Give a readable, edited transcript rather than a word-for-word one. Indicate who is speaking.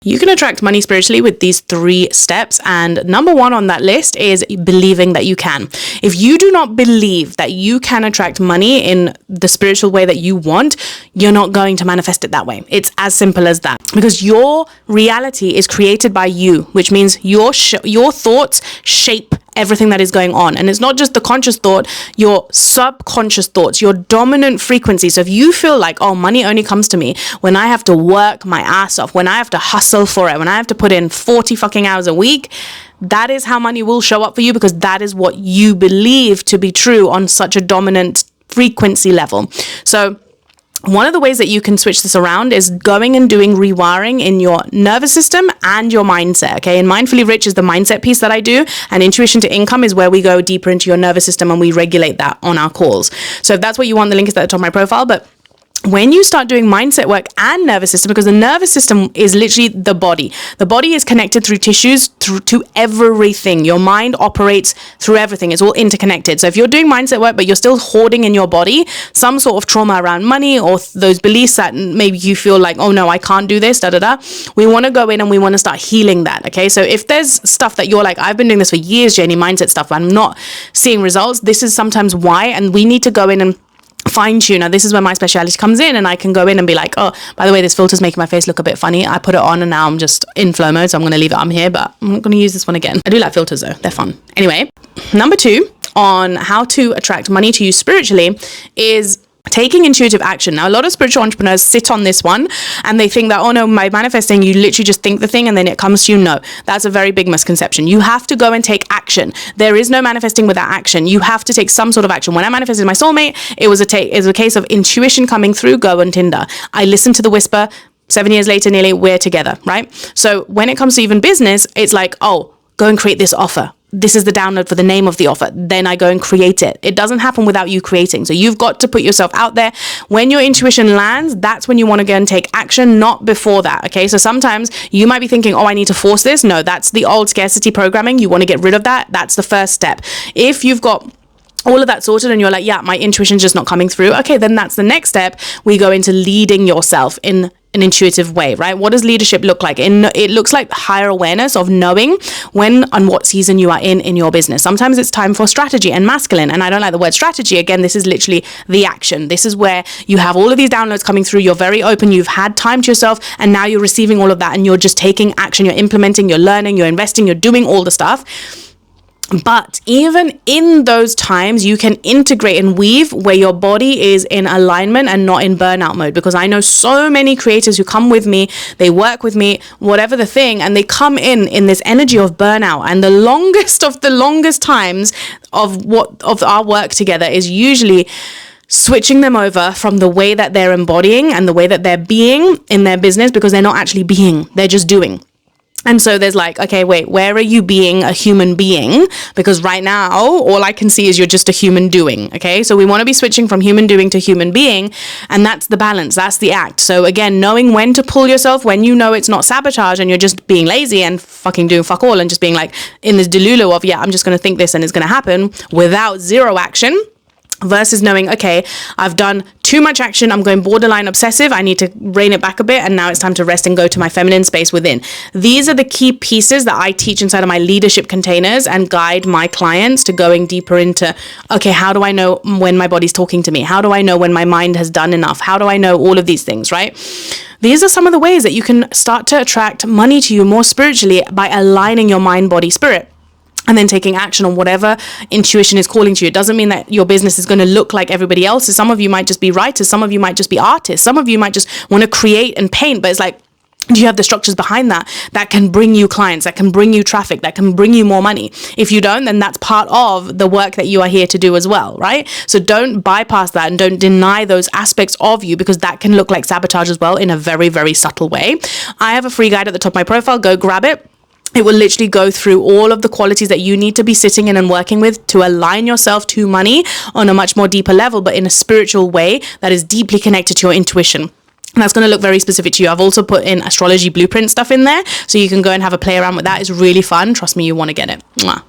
Speaker 1: You can attract money spiritually with these 3 steps. And number 1 on that list is believing that you can. If you do not believe that you can attract money in the spiritual way that you want, you're not going to manifest it that way. It's as simple as that. Because your reality is created by you, which means your thoughts shape everything that is going on. And it's not just the conscious thought, your subconscious thoughts, your dominant frequency. So if you feel like, oh, money only comes to me when I have to work my ass off, when I have to hustle for it, when I have to put in 40 fucking hours a week, that is how money will show up for you, because that is what you believe to be true on such a dominant frequency level. So one of the ways that you can switch this around is going and doing rewiring in your nervous system and your mindset, okay? And Mindfully Rich is the mindset piece that I do, and Intuition to Income is where we go deeper into your nervous system and we regulate that on our calls. So if that's what you want, the link is at the top of my profile. But when you start doing mindset work and nervous system, because the nervous system is literally the body is connected through tissues to everything. Your mind operates through everything. It's all interconnected. So if you're doing mindset work but you're still hoarding in your body some sort of trauma around money, or those beliefs that maybe you feel like, oh no, I can't do this, we want to go in and we want to start healing that. Okay, so if there's stuff that you're like, I've been doing this for years, Janie, mindset stuff, but I'm not seeing results, this is sometimes why. And we need to go in and fine tune. Now this is where my speciality comes in, and I can go in and be like, oh, by the way, this filter's making my face look a bit funny. I put it on and now I'm just in flow mode, so I'm going to leave it on here, but I'm not going to use this one again. I do like filters though, they're fun. Anyway, number 2 on how to attract money to you spiritually is taking intuitive action. Now, a lot of spiritual entrepreneurs sit on this one and they think that, oh no, by manifesting, you literally just think the thing and then it comes to you. No, that's a very big misconception. You have to go and take action. There is no manifesting without action. You have to take some sort of action. When I manifested my soulmate, it was a case of intuition coming through, go on Tinder. I listened to the whisper. 7 years later, nearly, we're together, right? So when it comes to even business, it's like, oh, go and create this offer. This is the download for the name of the offer. Then I go and create it. It doesn't happen without you creating. So you've got to put yourself out there. When your intuition lands, that's when you want to go and take action, not before that. Okay. So sometimes you might be thinking, oh, I need to force this. No, that's the old scarcity programming. You want to get rid of that. That's the first step. If you've got all of that sorted and you're like, yeah, my intuition's just not coming through. Okay, then that's the next step. We go into leading yourself in an intuitive way, right? What does leadership look like? It looks like higher awareness of knowing when and what season you are in your business. Sometimes it's time for strategy and masculine. And I don't like the word strategy. Again, this is literally the action. This is where you have all of these downloads coming through. You're very open. You've had time to yourself. And now you're receiving all of that and you're just taking action. You're implementing, you're learning, you're investing, you're doing all the stuff. But even in those times, you can integrate and weave where your body is in alignment and not in burnout mode. Because I know so many creators who come with me, they work with me, whatever the thing, and they come in this energy of burnout. And the longest times of our work together is usually switching them over from the way that they're embodying and the way that they're being in their business, because they're not actually being, they're just doing. And so there's like, okay, wait, where are you being a human being? Because right now, all I can see is you're just a human doing, okay? So we want to be switching from human doing to human being, and that's the balance, that's the act. So again, knowing when to pull yourself, when you know it's not sabotage and you're just being lazy and fucking doing fuck all and just being like in this delulu of, yeah, I'm just going to think this and it's going to happen without zero action. Versus knowing, okay, I've done too much action, I'm going borderline obsessive, I need to rein it back a bit, and now it's time to rest and go to my feminine space within. These are the key pieces that I teach inside of my leadership containers and guide my clients to going deeper into, okay, how do I know when my body's talking to me? How do I know when my mind has done enough? How do I know all of these things, right? These are some of the ways that you can start to attract money to you more spiritually by aligning your mind, body, spirit. And then taking action on whatever intuition is calling to you. It doesn't mean that your business is going to look like everybody else's. Some of you might just be writers. Some of you might just be artists. Some of you might just want to create and paint. But it's like, do you have the structures behind that can bring you clients, that can bring you traffic, that can bring you more money? If you don't, then that's part of the work that you are here to do as well, right? So don't bypass that and don't deny those aspects of you, because that can look like sabotage as well in a very, very subtle way. I have a free guide at the top of my profile. Go grab it. It will literally go through all of the qualities that you need to be sitting in and working with to align yourself to money on a much more deeper level, but in a spiritual way that is deeply connected to your intuition. And that's going to look very specific to you. I've also put in astrology blueprint stuff in there, so you can go and have a play around with that. It's really fun. Trust me, you want to get it. Mwah.